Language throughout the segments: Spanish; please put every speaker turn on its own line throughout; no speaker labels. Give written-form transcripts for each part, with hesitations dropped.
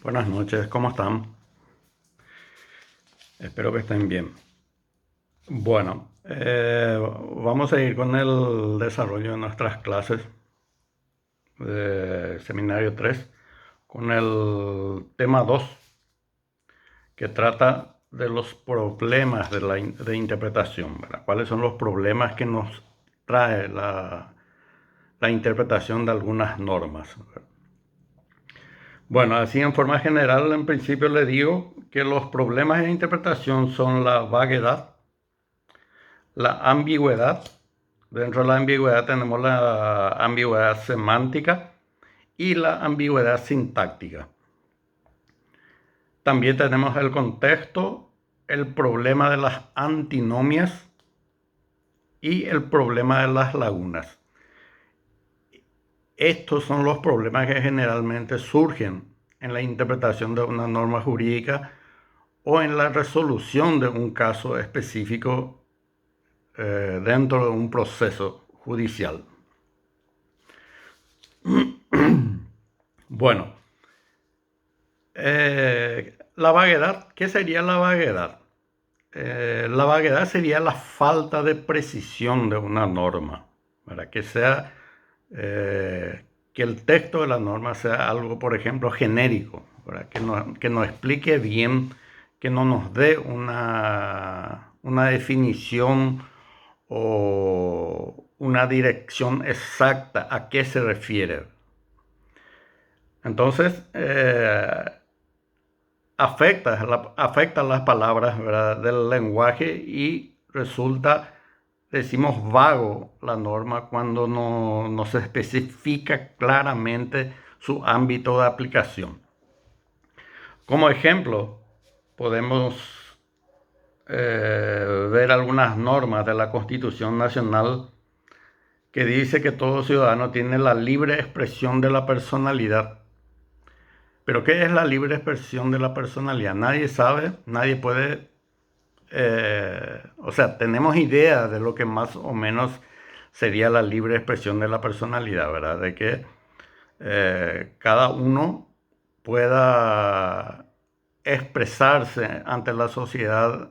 Buenas noches, ¿cómo están? Espero que estén bien. Bueno, vamos a ir con el desarrollo de nuestras clases de Seminario 3 con el tema 2 que trata de los problemas de interpretación, ¿verdad? ¿Cuáles son los problemas que nos trae la interpretación de algunas normas? Bueno, así en forma general, en principio le digo que los problemas de interpretación son la vaguedad, la ambigüedad. Dentro de la ambigüedad tenemos la ambigüedad semántica y la ambigüedad sintáctica. También tenemos el contexto, el problema de las antinomias y el problema de las lagunas. Estos son los problemas que generalmente surgen en la interpretación de una norma jurídica o en la resolución de un caso específico dentro de un proceso judicial. Bueno, la vaguedad, ¿qué sería la vaguedad? La vaguedad sería la falta de precisión de una norma, para que sea que el texto de la norma sea algo, por ejemplo, genérico, para que nos explique bien, que no nos dé una definición o una dirección exacta a qué se refiere. Entonces, afecta las palabras, ¿verdad?, del lenguaje y decimos vago la norma cuando no se especifica claramente su ámbito de aplicación. Como ejemplo, podemos ver algunas normas de la Constitución Nacional que dice que todo ciudadano tiene la libre expresión de la personalidad. Pero ¿qué es la libre expresión de la personalidad? Nadie sabe, nadie puede, o sea, tenemos idea de lo que más o menos sería la libre expresión de la personalidad, ¿verdad? De que cada uno pueda expresarse ante la sociedad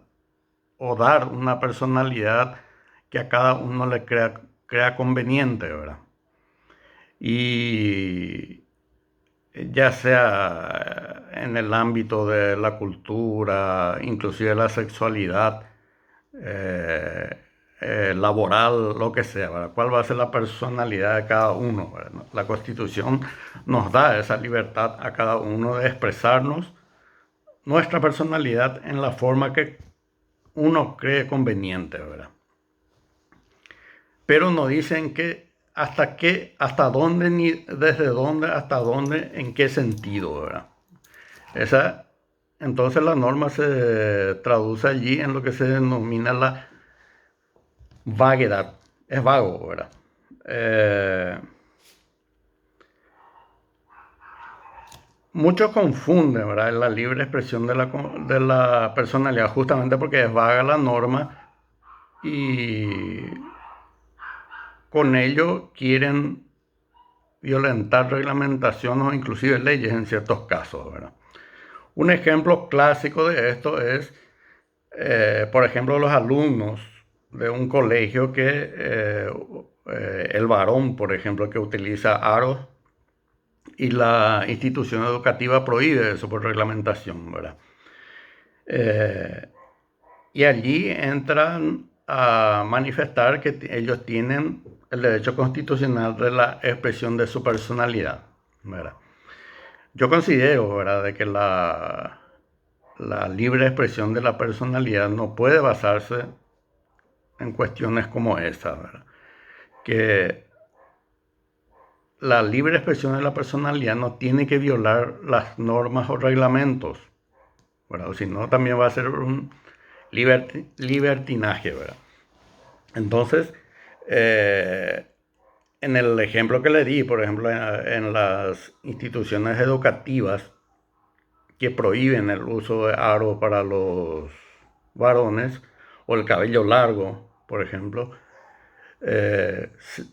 o dar una personalidad que a cada uno le crea conveniente, ¿verdad? Y ya sea en el ámbito de la cultura, inclusive la sexualidad, eh, laboral, lo que sea, ¿verdad? ¿Cuál va a ser la personalidad de cada uno, ¿verdad? La Constitución nos da esa libertad a cada uno de expresarnos nuestra personalidad en la forma que uno cree conveniente, ¿verdad? Pero nos dicen que hasta dónde, ni desde dónde, hasta dónde, en qué sentido, ¿verdad? Esa, entonces la norma se traduce allí en lo que se denomina la vaguedad. Es vago, ¿verdad? Muchos confunden, ¿verdad?, la libre expresión de la personalidad justamente porque es vaga la norma y con ello quieren violentar reglamentaciones o inclusive leyes en ciertos casos, ¿verdad? Un ejemplo clásico de esto es, por ejemplo, los alumnos de un colegio el varón, por ejemplo, que utiliza aros y la institución educativa prohíbe eso por reglamentación, ¿verdad? Y allí entran a manifestar que ellos tienen el derecho constitucional de la expresión de su personalidad, ¿verdad? Yo considero, ¿verdad?, de que la libre expresión de la personalidad no puede basarse en cuestiones como esta, ¿verdad? Que la libre expresión de la personalidad no tiene que violar las normas o reglamentos, ¿verdad? O si no, también va a ser un libertinaje, ¿verdad? Entonces, en el ejemplo que le di, por ejemplo, en las instituciones educativas que prohíben el uso de aro para los varones o el cabello largo, por ejemplo,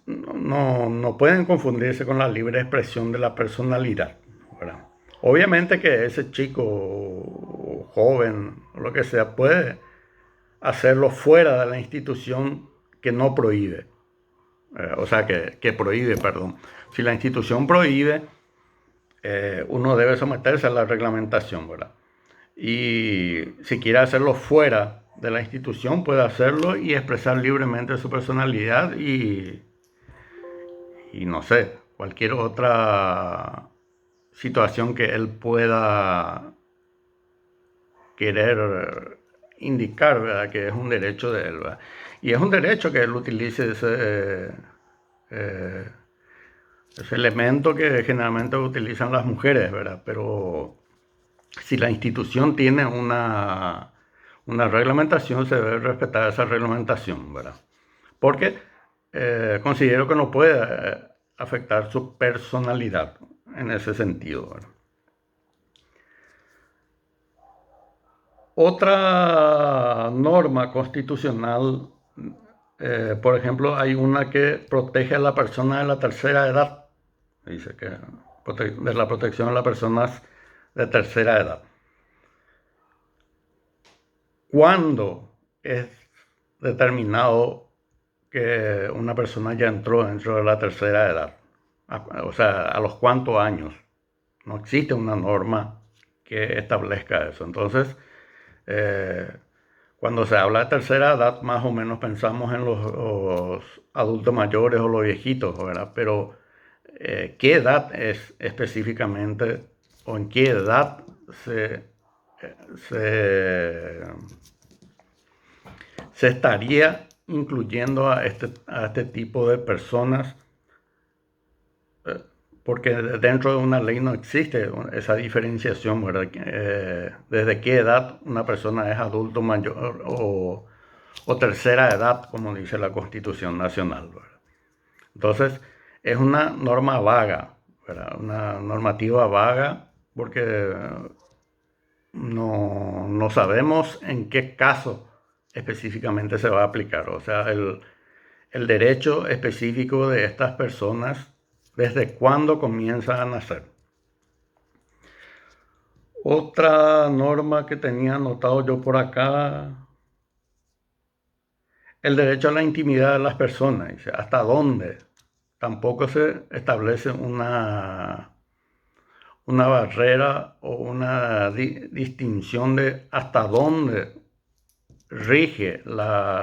no pueden confundirse con la libre expresión de la personalidad, ¿verdad? Obviamente que ese chico o joven o lo que sea puede hacerlo fuera de la institución que no prohíbe, o sea, que prohíbe, perdón. Si la institución prohíbe, uno debe someterse a la reglamentación, ¿verdad? Y si quiere hacerlo fuera de la institución, puede hacerlo y expresar libremente su personalidad y no sé, cualquier otra situación que él pueda querer indicar, ¿verdad? Que es un derecho de él, ¿verdad? Y es un derecho que él utilice eh, ese elemento que generalmente utilizan las mujeres, ¿verdad? Pero si la institución tiene una reglamentación, se debe respetar esa reglamentación, ¿verdad? Porque considero que no puede afectar su personalidad en ese sentido, ¿verdad? Otra norma constitucional, por ejemplo, hay una que protege a la persona de la tercera edad. Dice que de la protección a las personas de tercera edad. ¿Cuándo es determinado que una persona ya entró dentro de la tercera edad? O sea, ¿a los cuántos años? No existe una norma que establezca eso. Entonces, eh, cuando se habla de tercera edad, más o menos pensamos en los adultos mayores o los viejitos, ¿verdad? Pero, ¿qué edad es específicamente o en qué edad se, se, se estaría incluyendo a este tipo de personas? Porque dentro de una ley no existe esa diferenciación, ¿verdad? Desde qué edad una persona es adulto mayor o tercera edad, como dice la Constitución Nacional, ¿verdad? Entonces, es una norma vaga, ¿verdad? Una normativa vaga porque no sabemos en qué caso específicamente se va a aplicar. O sea, el derecho específico de estas personas, desde cuándo comienza a nacer. Otra norma que tenía anotado yo por acá, el derecho a la intimidad de las personas. Dice, ¿hasta dónde? Tampoco se establece una barrera o una distinción de hasta dónde rige la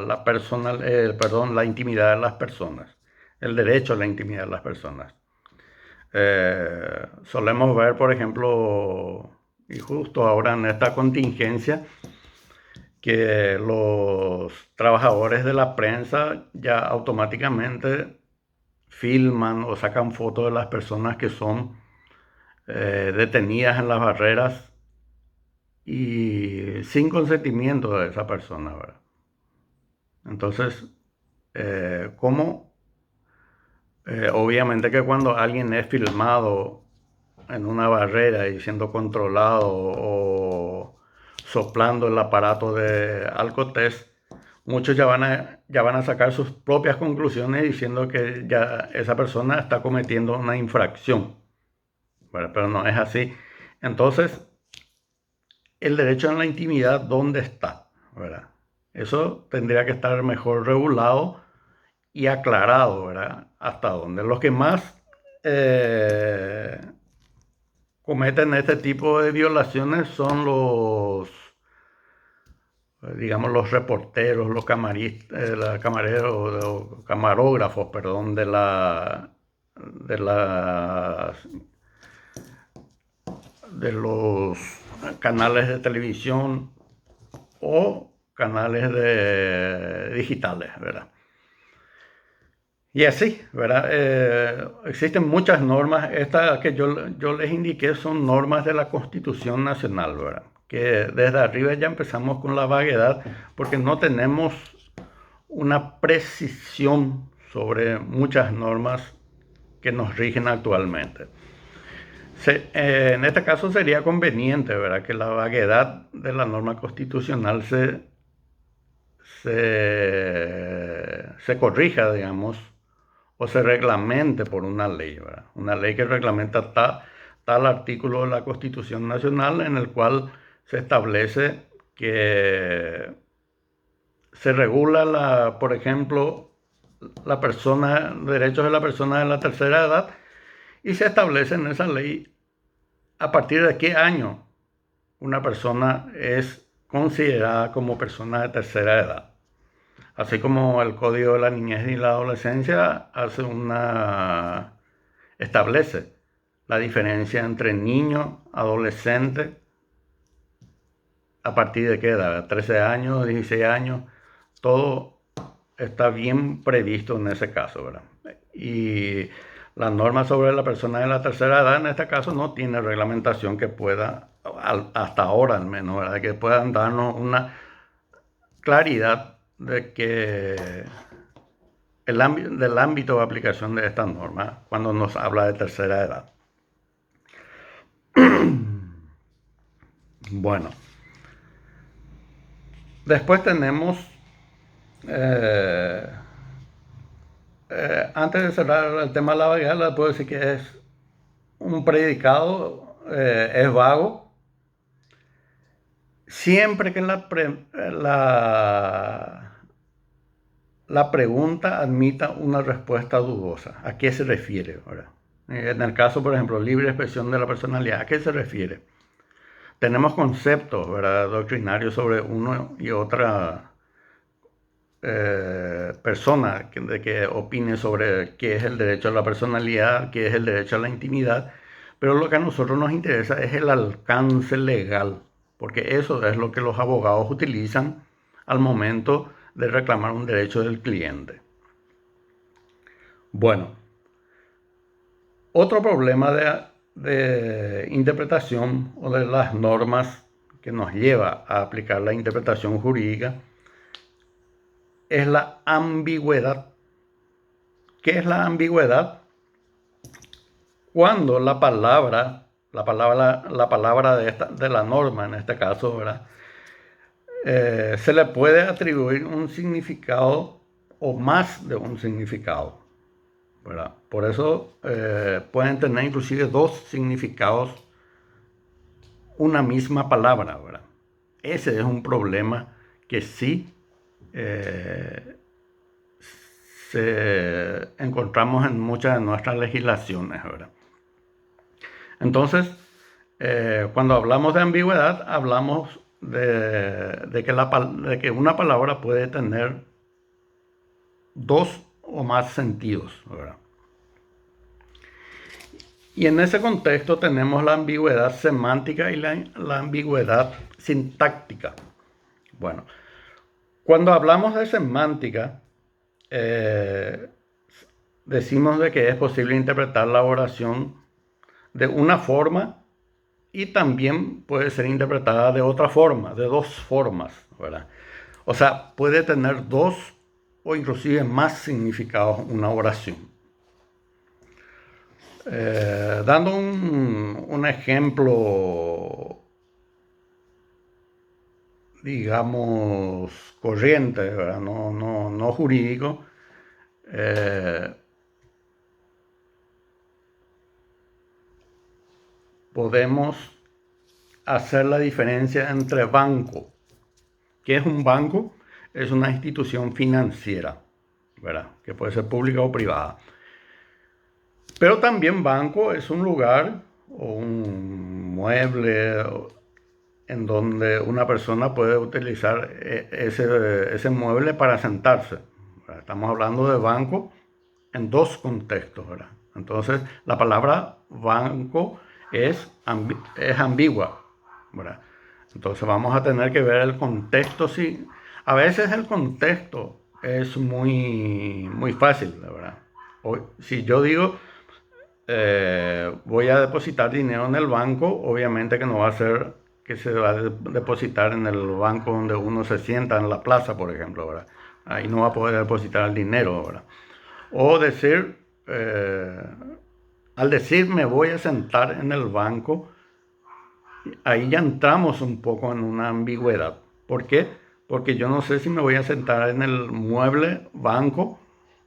intimidad de las personas, el derecho a la intimidad de las personas. Solemos ver, por ejemplo, y justo ahora en esta contingencia, que los trabajadores de la prensa ya automáticamente filman o sacan fotos de las personas que son detenidas en las barreras y sin consentimiento de esa persona, ¿verdad? Entonces, ¿cómo? Obviamente que cuando alguien es filmado en una barrera y siendo controlado o soplando el aparato de Alcotest, muchos ya van a sacar sus propias conclusiones diciendo que ya esa persona está cometiendo una infracción, ¿verdad? Pero no es así. Entonces, el derecho a la intimidad, ¿dónde está? ¿Verdad? Eso tendría que estar mejor regulado y aclarado, ¿verdad? Hasta dónde. Los que más eh, cometen este tipo de violaciones son digamos, los reporteros, los camareros, o camarógrafos, perdón, de las, de los canales de televisión o canales digitales, ¿verdad? Y así, ¿verdad? Existen muchas normas. Estas que yo les indiqué son normas de la Constitución Nacional, ¿verdad? Que desde arriba ya empezamos con la vaguedad porque no tenemos una precisión sobre muchas normas que nos rigen actualmente. En este caso sería conveniente, ¿verdad? Que la vaguedad de la norma constitucional se corrija, digamos, o se reglamente por una ley, ¿verdad? Una ley que reglamenta tal artículo de la Constitución Nacional en el cual se establece que se regula, por ejemplo, derechos de la persona de la tercera edad, y se establece en esa ley a partir de qué año una persona es considerada como persona de tercera edad. Así como el Código de la Niñez y la Adolescencia establece la diferencia entre niño, adolescente, a partir de qué edad, 13 años, 16 años, todo está bien previsto en ese caso, ¿verdad? Y la norma sobre la persona de la tercera edad en este caso no tiene reglamentación que pueda, hasta ahora al menos, ¿verdad? Que puedan darnos una claridad de que del ámbito de aplicación de esta norma cuando nos habla de tercera edad. Bueno, después tenemos, antes de cerrar el tema de la vaguedad, les puedo decir que es un predicado, es vago, siempre que la pregunta admita una respuesta dudosa. ¿A qué se refiere? ¿Verdad? En el caso, por ejemplo, libre expresión de la personalidad, ¿a qué se refiere? Tenemos conceptos, ¿verdad?, doctrinarios sobre uno y otra persona que opine sobre qué es el derecho a la personalidad, qué es el derecho a la intimidad, pero lo que a nosotros nos interesa es el alcance legal, porque eso es lo que los abogados utilizan al momento de reclamar un derecho del cliente. Bueno, otro problema de interpretación o de las normas que nos lleva a aplicar la interpretación jurídica es la ambigüedad. ¿Qué es la ambigüedad? Cuando la palabra de la norma, en este caso, ¿verdad?, se le puede atribuir un significado o más de un significado, ¿verdad? Por eso pueden tener inclusive dos significados una misma palabra, ¿verdad? Ese es un problema que sí encontramos en muchas de nuestras legislaciones, ¿verdad? Entonces, cuando hablamos de ambigüedad, hablamos de que una palabra puede tener dos o más sentidos, ¿verdad? Y en ese contexto tenemos la ambigüedad semántica y la ambigüedad sintáctica. Bueno, cuando hablamos de semántica, decimos de que es posible interpretar la oración de una forma y también puede ser interpretada de otra forma, de dos formas, ¿verdad? O sea, puede tener dos o inclusive más significados una oración. Dando un ejemplo, digamos, corriente, ¿verdad? No jurídico, podemos hacer la diferencia entre banco. ¿Qué es un banco? Es una institución financiera, ¿verdad?, que puede ser pública o privada. Pero también banco es un lugar o un mueble en donde una persona puede utilizar ese mueble para sentarse. Estamos hablando de banco en dos contextos, ¿verdad? Entonces, la palabra banco es ambigua, ¿verdad? Entonces vamos a tener que ver el contexto. Sí, a veces el contexto es muy, muy fácil, ¿verdad? Si yo digo voy a depositar dinero en el banco, obviamente que no va a ser que se va a depositar en el banco donde uno se sienta en la plaza, por ejemplo, ¿verdad? Ahí no va a poder depositar el dinero, ¿verdad? O decir, al decir me voy a sentar en el banco, ahí ya entramos un poco en una ambigüedad. ¿Por qué? Porque yo no sé si me voy a sentar en el mueble banco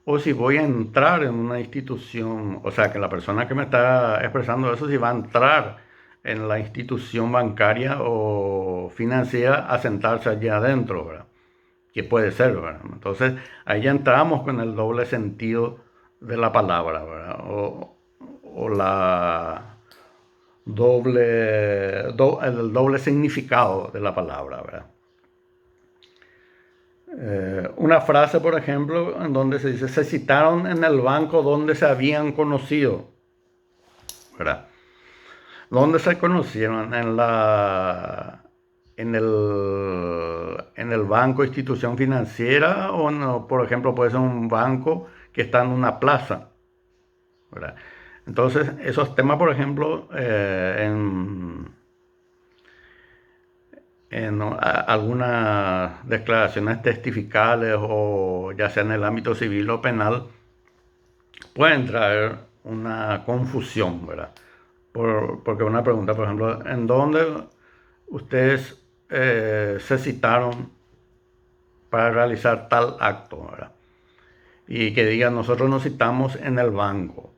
o si voy a entrar en una institución, o sea, que la persona que me está expresando eso, si va a entrar en la institución bancaria o financiera a sentarse allí adentro, ¿verdad? Que puede ser, ¿verdad? Entonces, ahí ya entramos con el doble sentido de la palabra, ¿verdad? O la el doble significado de la palabra, ¿verdad? Una frase, por ejemplo, en donde se dice, se citaron en el banco donde se habían conocido, ¿verdad? ¿Dónde se conocieron? En el banco, institución financiera, o no, por ejemplo, puede ser un banco que está en una plaza, ¿verdad? Entonces, esos temas, por ejemplo, algunas declaraciones testificales o ya sea en el ámbito civil o penal, pueden traer una confusión, ¿verdad? Porque una pregunta, por ejemplo, ¿en dónde ustedes se citaron para realizar tal acto, ¿verdad? Y que digan, nosotros nos citamos en el banco,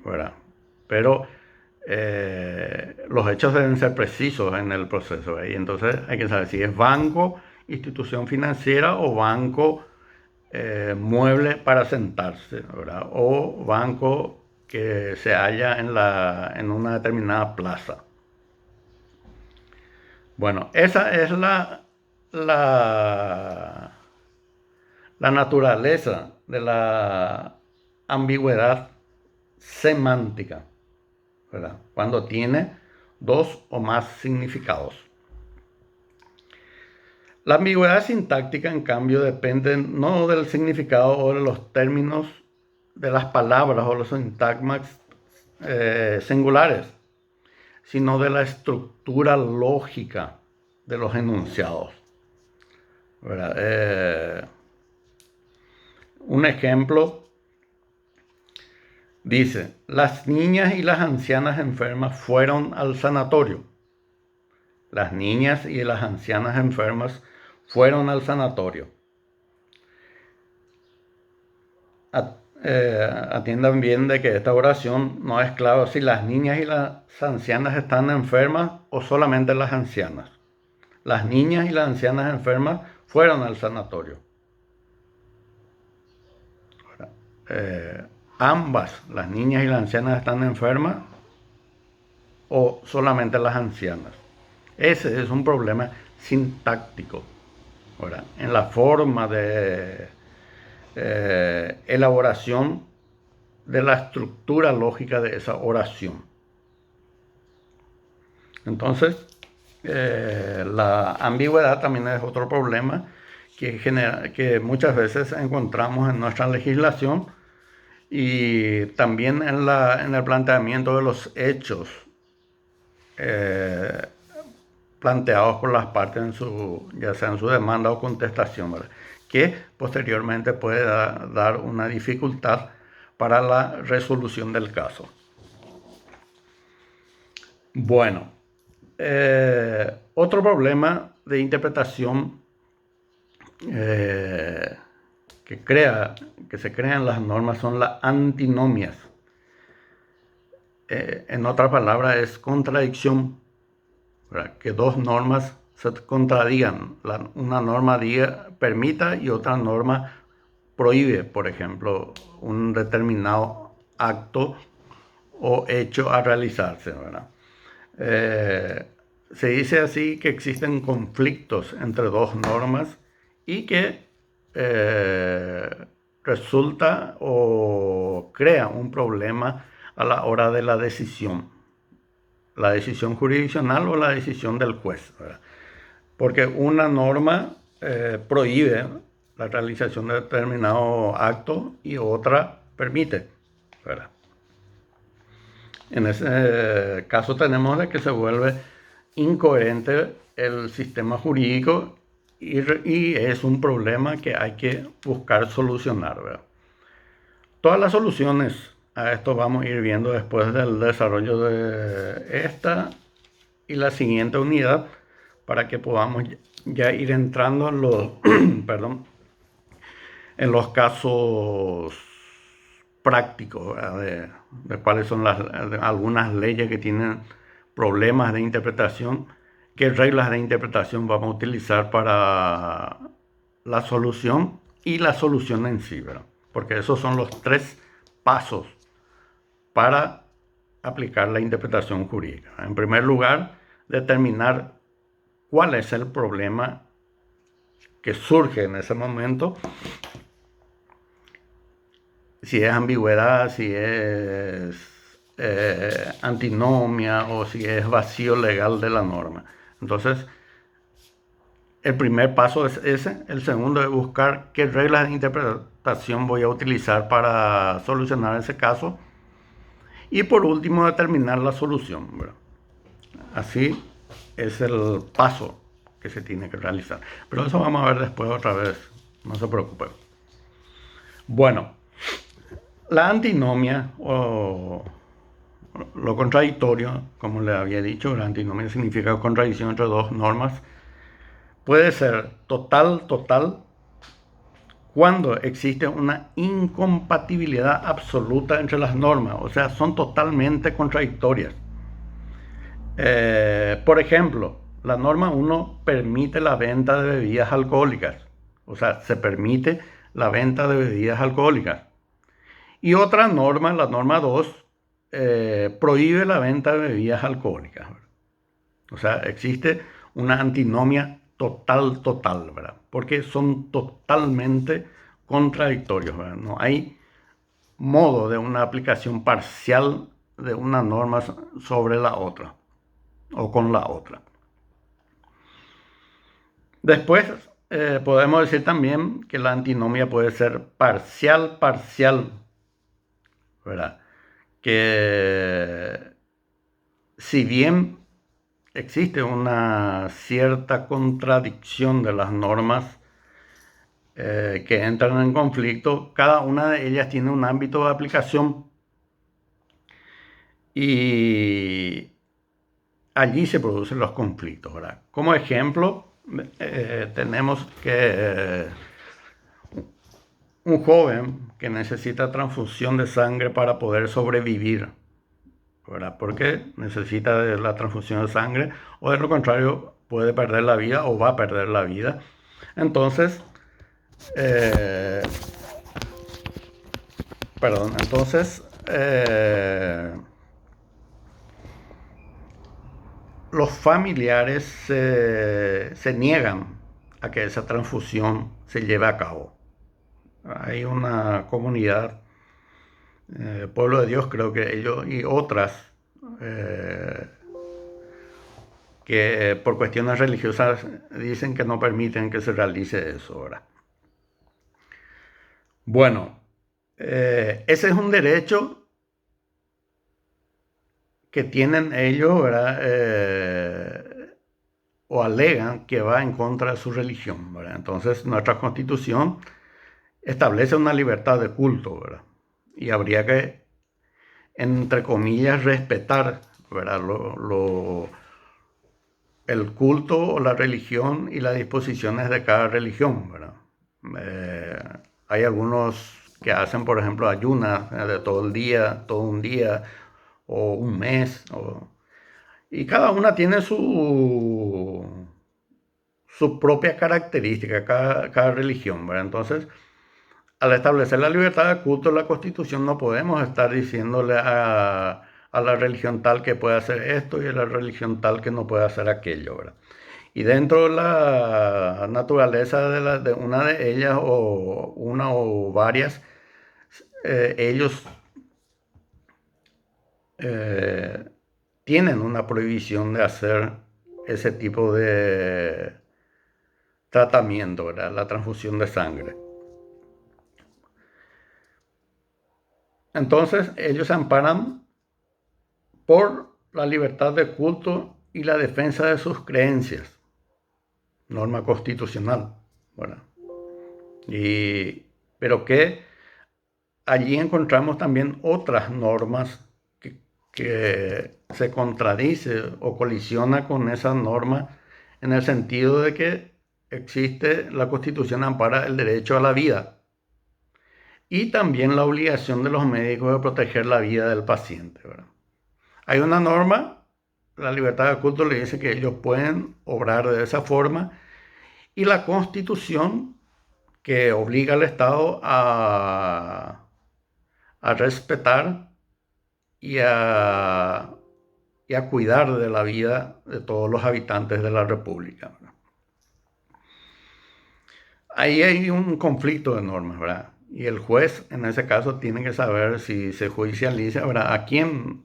¿verdad? Pero los hechos deben ser precisos en el proceso, ¿verdad? Y entonces hay que saber si es banco, institución financiera o banco mueble para sentarse, ¿verdad? O banco que se halla en una determinada plaza. Bueno, esa es la, la naturaleza de la ambigüedad semántica, ¿verdad? Cuando tiene dos o más significados. La ambigüedad sintáctica, en cambio, depende no del significado o de los términos de las palabras o los sintagmas singulares, sino de la estructura lógica de los enunciados, ¿verdad? Un ejemplo dice, las niñas y las ancianas enfermas fueron al sanatorio. Las niñas y las ancianas enfermas fueron al sanatorio. Atiendan bien de que esta oración no es claro si las niñas y las ancianas están enfermas o solamente las ancianas. Las niñas y las ancianas enfermas fueron al sanatorio. Ambas, las niñas y las ancianas, están enfermas o solamente las ancianas. Ese es un problema sintáctico, ¿verdad? En la forma de elaboración de la estructura lógica de esa oración. Entonces, la ambigüedad también es otro problema que muchas veces encontramos en nuestra legislación y también en el planteamiento de los hechos planteados por las partes ya sea en su demanda o contestación, ¿verdad? Que posteriormente puede dar una dificultad para la resolución del caso. Bueno, otro problema de interpretación que se crean las normas son las antinomias. En otras palabras, es contradicción, ¿verdad? Que dos normas se contradigan. Una norma permita y otra norma prohíbe, por ejemplo, un determinado acto o hecho a realizarse, ¿verdad? Se dice así que existen conflictos entre dos normas y que resulta o crea un problema a la hora de la decisión jurisdiccional o la decisión del juez, ¿verdad? Porque una norma prohíbe la realización de determinado acto y otra permite, ¿verdad? En ese caso tenemos de que se vuelve incoherente el sistema jurídico y es un problema que hay que buscar solucionar, ¿verdad? Todas las soluciones a esto vamos a ir viendo después del desarrollo de esta y la siguiente unidad para que podamos ya ir entrando en los, perdón, En los casos prácticos, ¿verdad? De cuáles son de algunas leyes que tienen problemas de interpretación, qué reglas de interpretación vamos a utilizar para la solución y la solución en sí, ¿verdad? Porque esos son los tres pasos para aplicar la interpretación jurídica. En primer lugar, determinar cuál es el problema que surge en ese momento, si es ambigüedad, si es antinomia o si es vacío legal de la norma. Entonces, el primer paso es ese. El segundo es buscar qué reglas de interpretación voy a utilizar para solucionar ese caso. Y por último, determinar la solución, ¿verdad? Así es el paso que se tiene que realizar. Pero eso vamos a ver después otra vez. No se preocupen. Bueno, la antinomia o lo contradictorio, como le había dicho, la antinomia significa contradicción entre dos normas, puede ser total, cuando existe una incompatibilidad absoluta entre las normas, o sea, son totalmente contradictorias. Por ejemplo, la norma 1 permite la venta de bebidas alcohólicas, o sea, se permite la venta de bebidas alcohólicas. Y otra norma, la norma 2, prohíbe la venta de bebidas alcohólicas. O sea, existe una antinomia total, ¿verdad? Porque son totalmente contradictorios, ¿verdad? No hay modo de una aplicación parcial de una norma sobre la otra o con la otra. Después, podemos decir también que la antinomia puede ser parcial, ¿verdad? Que si bien existe una cierta contradicción de las normas que entran en conflicto, cada una de ellas tiene un ámbito de aplicación y allí se producen los conflictos, ¿verdad? Como ejemplo, tenemos que un joven que necesita transfusión de sangre para poder sobrevivir, ¿verdad? Porque necesita de la transfusión de sangre o de lo contrario puede perder la vida o va a perder la vida. Entonces, eh, los familiares se niegan a que esa transfusión se lleve a cabo. Hay una comunidad, Pueblo de Dios, creo que ellos y otras, eh, que por cuestiones religiosas dicen que no permiten que se realice eso, ¿verdad? Bueno, ese es un derecho que tienen ellos, ¿verdad? O alegan que va en contra de su religión, ¿verdad? Entonces, nuestra Constitución establece una libertad de culto, ¿verdad? Y habría que, entre comillas, respetar, ¿verdad? El culto o la religión y las disposiciones de cada religión, ¿verdad? Hay algunos que hacen, por ejemplo, ayunas de todo el día, todo un día o un mes, y cada una tiene su propia característica, cada religión, ¿verdad? Entonces, al establecer la libertad de culto en la Constitución, no podemos estar diciéndole a la religión tal que puede hacer esto y a la religión tal que no puede hacer aquello, ¿verdad? Y dentro de la naturaleza de una de ellas o una o varias, ellos eh, tienen una prohibición de hacer ese tipo de tratamiento, ¿verdad? La transfusión de sangre. Entonces, ellos se amparan por la libertad de culto y la defensa de sus creencias, norma constitucional, ¿verdad? Pero que allí encontramos también otras normas que se contradice o colisiona con esa norma en el sentido de que existe la Constitución ampara el derecho a la vida, y también la obligación de los médicos de proteger la vida del paciente, ¿verdad? Hay una norma, la libertad de culto le dice que ellos pueden obrar de esa forma, y la Constitución que obliga al Estado a respetar y y a cuidar de la vida de todos los habitantes de la República, ¿verdad? Ahí hay un conflicto de normas, ¿verdad? Y el juez en ese caso tiene que saber si se judicializa, ¿verdad? A quién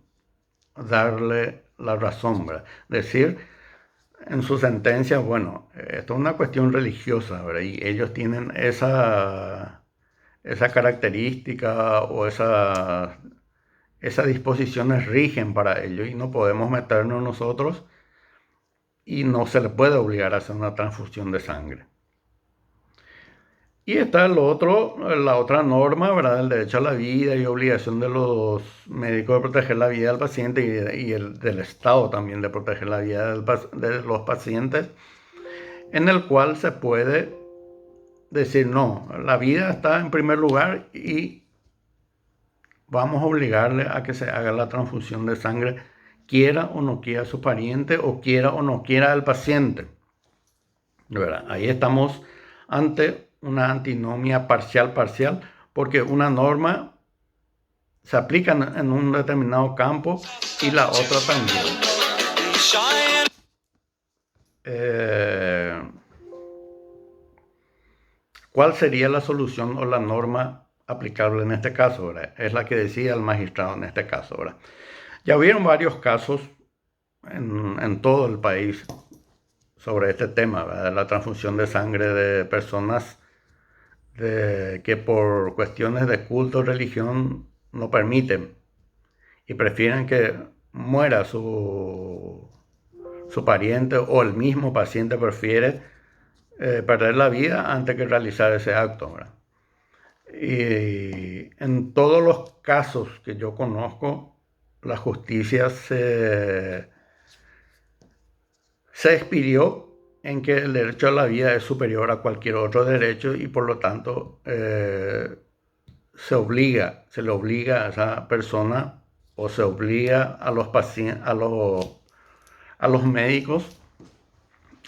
darle la razón, ¿verdad? Decir en su sentencia, bueno, esto es una cuestión religiosa, ¿verdad? Y ellos tienen esa característica o esas disposiciones rigen para ello y no podemos meternos nosotros y no se le puede obligar a hacer una transfusión de sangre. Y está la otra norma, ¿verdad? El derecho a la vida y obligación de los médicos de proteger la vida del paciente y el del Estado también de proteger la vida de los pacientes, en el cual se puede decir, no, la vida está en primer lugar y vamos a obligarle a que se haga la transfusión de sangre, quiera o no quiera su pariente o quiera o no quiera el paciente, ¿verdad? Ahí estamos ante una antinomia parcial, porque una norma se aplica en un determinado campo y la otra también. ¿Cuál sería la solución o la norma aplicable en este caso, ¿verdad? Es la que decía el magistrado en este caso, ¿verdad? Ya hubieron varios casos en todo el país sobre este tema, ¿verdad? La transfusión de sangre de personas que por cuestiones de culto o religión no permiten y prefieren que muera su pariente o el mismo paciente prefiere perder la vida antes que realizar ese acto, ¿verdad? Y en todos los casos que yo conozco, la justicia se expidió en que el derecho a la vida es superior a cualquier otro derecho y por lo tanto se le obliga a esa persona o se obliga a los pacientes, a los médicos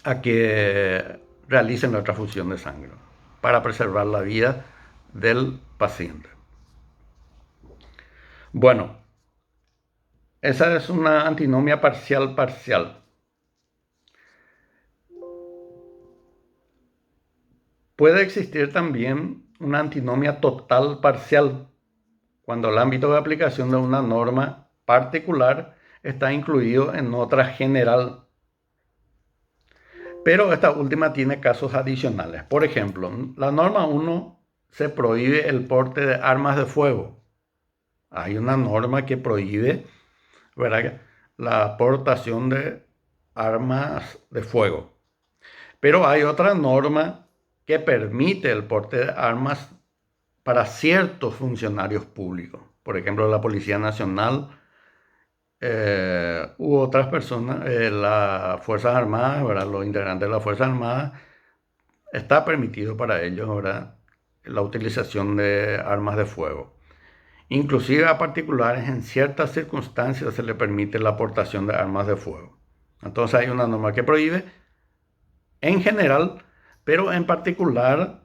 a que realicen la transfusión de sangre para preservar la vida del paciente. Bueno, esa es una antinomia parcial. Puede existir también una antinomia total parcial, cuando el ámbito de aplicación de una norma particular está incluido en otra general. Pero esta última tiene casos adicionales. Por ejemplo, la norma 1 se prohíbe el porte de armas de fuego. Hay una norma que prohíbe, ¿verdad?, la aportación de armas de fuego. Pero hay otra norma que permite el porte de armas para ciertos funcionarios públicos. Por ejemplo, la Policía Nacional u otras personas, las Fuerzas Armadas, ¿verdad? Los integrantes de las Fuerzas Armadas, está permitido para ellos, ¿verdad?, la utilización de armas de fuego. Inclusive a particulares en ciertas circunstancias se le permite la aportación de armas de fuego. Entonces hay una norma que prohíbe en general, pero en particular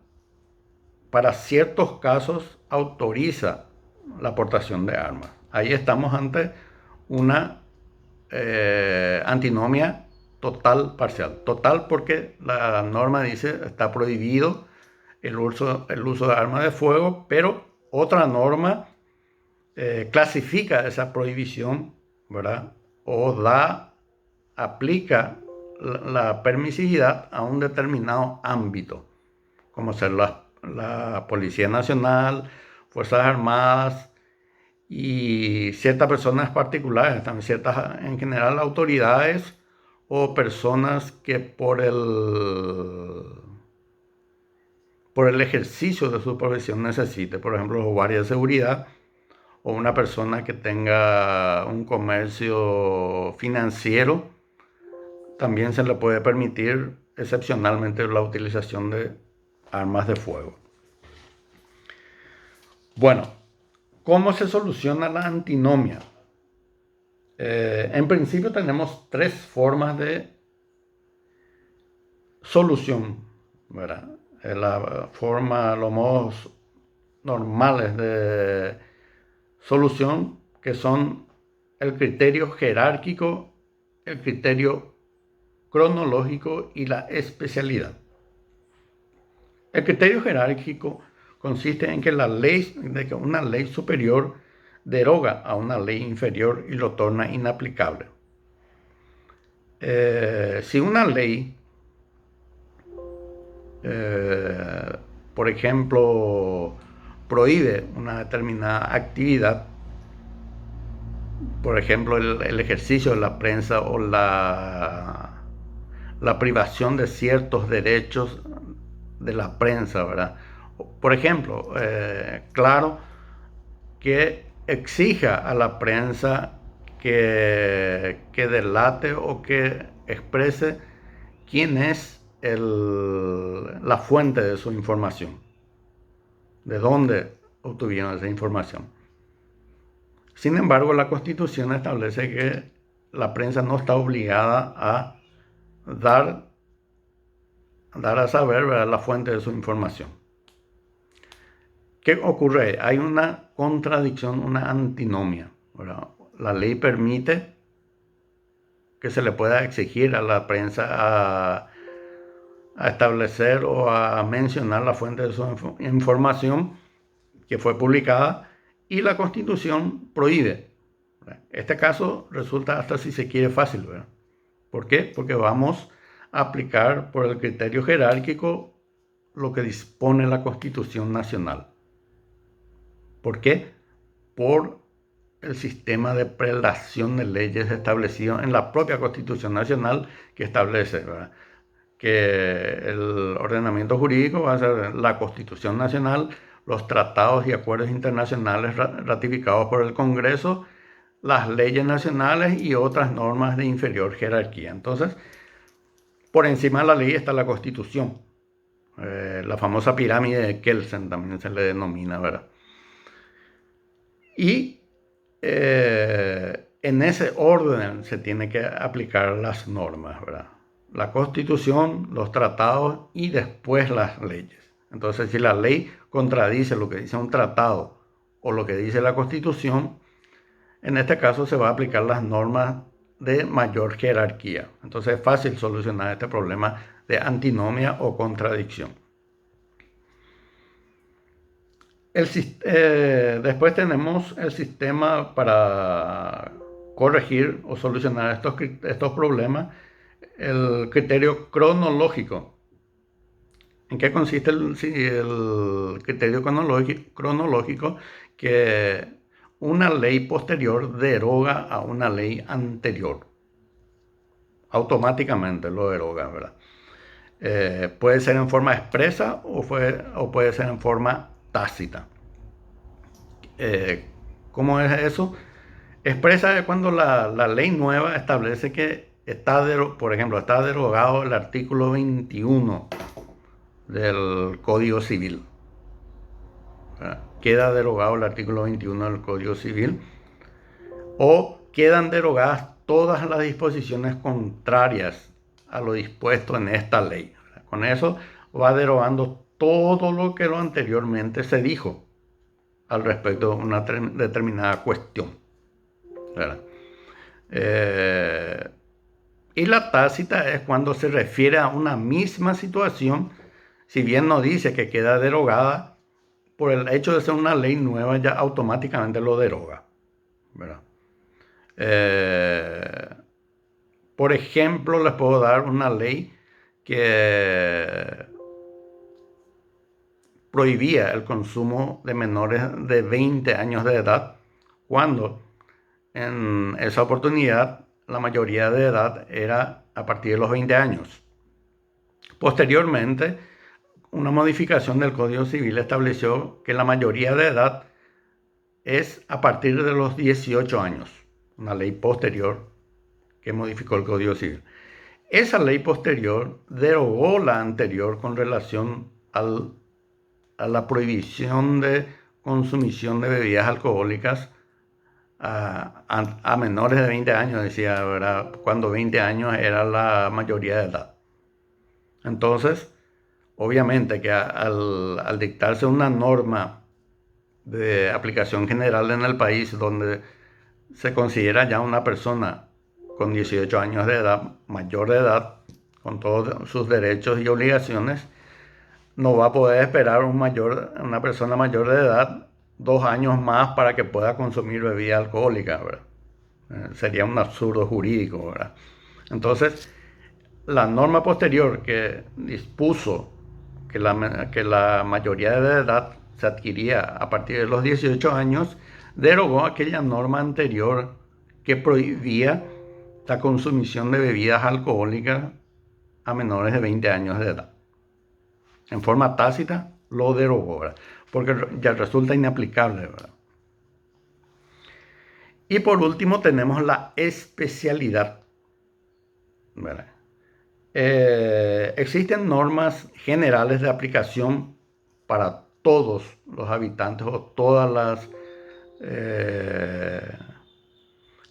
para ciertos casos autoriza la aportación de armas. Ahí estamos ante una antinomia total parcial. Total porque la norma dice está prohibido el uso de armas de fuego, pero otra norma clasifica esa prohibición, ¿verdad? O aplica la permisividad a un determinado ámbito, como ser la Policía Nacional, Fuerzas Armadas y ciertas personas particulares, también ciertas, en general, autoridades o personas que por el ejercicio de su profesión necesite, por ejemplo, los guardias de seguridad o una persona que tenga un comercio financiero, también se le puede permitir excepcionalmente la utilización de armas de fuego. Bueno, ¿cómo se soluciona la antinomia? En principio tenemos tres formas de solución, ¿verdad? Los modos normales de solución, que son el criterio jerárquico, el criterio cronológico y la especialidad. El criterio jerárquico consiste en que una ley superior deroga a una ley inferior y lo torna inaplicable. Si una ley, por ejemplo, prohíbe una determinada actividad, por ejemplo, el ejercicio de la prensa o la privación de ciertos derechos de la prensa, ¿verdad? Por ejemplo, claro, que exija a la prensa que delate o que exprese quién es la fuente de su información, de dónde obtuvieron esa información. Sin embargo, la Constitución establece que la prensa no está obligada a dar a saber, ¿verdad?, la fuente de su información. ¿Qué ocurre? Hay una contradicción, una antinomia, ¿verdad? La ley permite que se le pueda exigir a la prensa a establecer o a mencionar la fuente de su información que fue publicada, y la Constitución prohíbe. Este caso resulta, hasta si se quiere, fácil, ¿verdad? ¿Por qué? Porque vamos a aplicar por el criterio jerárquico lo que dispone la Constitución Nacional. ¿Por qué? Por el sistema de prelación de leyes establecido en la propia Constitución Nacional, que establece, ¿verdad?, que el ordenamiento jurídico va a ser la Constitución Nacional, los tratados y acuerdos internacionales ratificados por el Congreso, las leyes nacionales y otras normas de inferior jerarquía. Entonces, por encima de la ley está la Constitución. La famosa pirámide de Kelsen también se le denomina, ¿verdad? Y en ese orden se tienen que aplicar las normas, ¿verdad? La Constitución, los tratados y después las leyes. Entonces, si la ley contradice lo que dice un tratado o lo que dice la Constitución, en este caso se va a aplicar las normas de mayor jerarquía. Entonces es fácil solucionar este problema de antinomia o contradicción. Después tenemos el sistema para corregir o solucionar estos problemas, el criterio cronológico. ¿En qué consiste el criterio cronológico? Que una ley posterior deroga a una ley anterior. Automáticamente lo deroga, ¿verdad? Puede ser en forma expresa o puede ser en forma tácita. ¿Cómo es eso? Expresa es cuando la ley nueva establece que por ejemplo, está derogado el artículo 21 del Código Civil. Queda derogado el artículo 21 del Código Civil, o quedan derogadas todas las disposiciones contrarias a lo dispuesto en esta ley. Con eso va derogando todo lo que anteriormente se dijo al respecto de una determinada cuestión, ¿verdad? Y la tácita es cuando se refiere a una misma situación, si bien no dice que queda derogada, por el hecho de ser una ley nueva ya automáticamente lo deroga, ¿verdad? Por ejemplo, les puedo dar una ley que prohibía el consumo de menores de 20 años de edad, cuando en esa oportunidad la mayoría de edad era a partir de los 20 años. Posteriormente, una modificación del Código Civil estableció que la mayoría de edad es a partir de los 18 años, una ley posterior que modificó el Código Civil. Esa ley posterior derogó la anterior con relación a la prohibición de consumición de bebidas alcohólicas a menores de 20 años, decía, ¿verdad? Cuando 20 años era la mayoría de edad. Entonces, obviamente que al dictarse una norma de aplicación general en el país donde se considera ya una persona con 18 años de edad, mayor de edad, con todos sus derechos y obligaciones, no va a poder esperar una persona mayor de edad 2 años más para que pueda consumir bebida alcohólica, ¿verdad? Sería un absurdo jurídico, ¿verdad? Entonces, la norma posterior que dispuso que la mayoría de edad se adquiría a partir de los 18 años, derogó aquella norma anterior que prohibía la consumición de bebidas alcohólicas a menores de 20 años de edad. En forma tácita lo derogó, ¿verdad? Porque ya resulta inaplicable, ¿verdad? Y por último tenemos la especialidad, ¿verdad? Existen normas generales de aplicación para todos los habitantes o todas las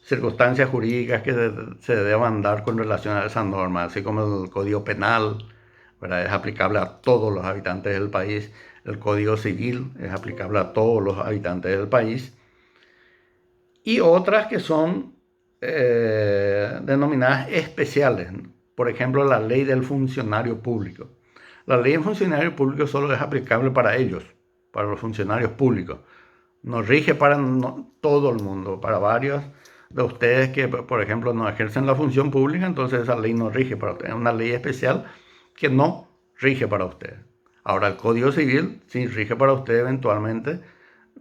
circunstancias jurídicas que se deban dar con relación a esas normas, así como el Código Penal, ¿verdad? Es aplicable a todos los habitantes del país, el Código Civil es aplicable a todos los habitantes del país, y otras que son denominadas especiales, por ejemplo, la ley del funcionario público. La ley del funcionario público solo es aplicable para ellos, para los funcionarios públicos. No rige para todo el mundo, para varios de ustedes que, por ejemplo, no ejercen la función pública, entonces esa ley no rige para ustedes. Es una ley especial que no rige para ustedes. Ahora, el Código Civil sí rige para ustedes eventualmente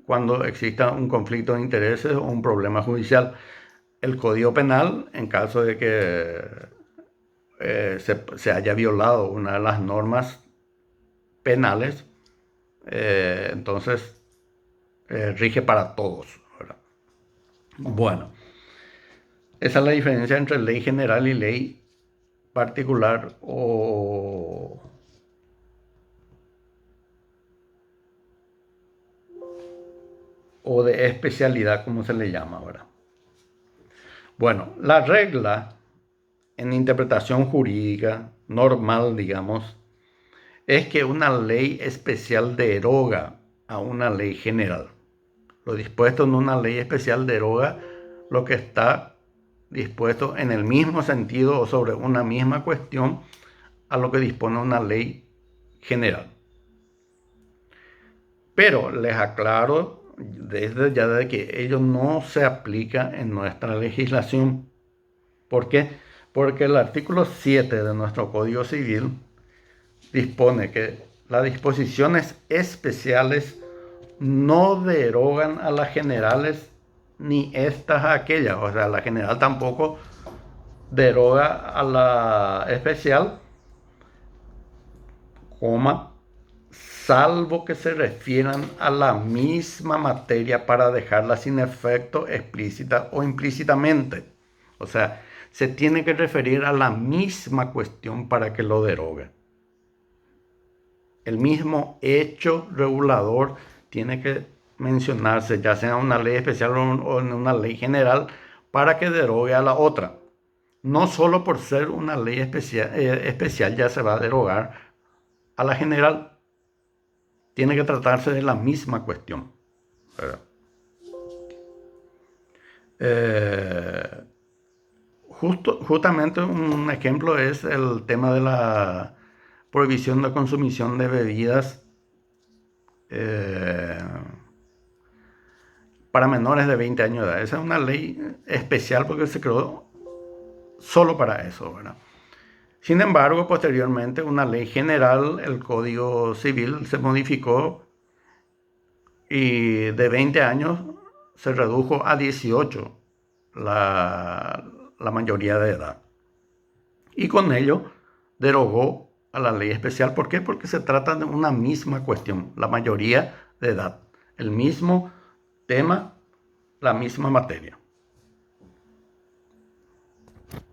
cuando exista un conflicto de intereses o un problema judicial. El Código Penal, en caso de que se haya violado una de las normas penales, entonces rige para todos, ¿verdad? Bueno, esa es la diferencia entre ley general y ley particular o de especialidad, como se le llama ahora. Bueno, la regla en interpretación jurídica normal, digamos, es que una ley especial deroga a una ley general. Lo dispuesto en una ley especial deroga lo que está dispuesto en el mismo sentido o sobre una misma cuestión a lo que dispone una ley general. Pero les aclaro desde ya de que ello no se aplica en nuestra legislación. ¿Por qué? Porque el artículo 7 de nuestro Código Civil dispone que las disposiciones especiales no derogan a las generales ni estas a aquellas. O sea, la general tampoco deroga a la especial, salvo que se refieran a la misma materia para dejarla sin efecto explícita o implícitamente. O sea, se tiene que referir a la misma cuestión para que lo derogue. El mismo hecho regulador tiene que mencionarse, ya sea en una ley especial o en una ley general, para que derogue a la otra. No solo por ser una ley especial ya se va a derogar a la general. Tiene que tratarse de la misma cuestión. Justamente un ejemplo es el tema de la prohibición de consumición de bebidas para menores de 20 años de edad. Esa es una ley especial porque se creó solo para eso, ¿verdad? Sin embargo, posteriormente, una ley general, el Código Civil, se modificó y de 20 años se redujo a 18 la mayoría de edad. Y con ello derogó a la ley especial. ¿Por qué? Porque se trata de una misma cuestión, la mayoría de edad, el mismo tema, la misma materia.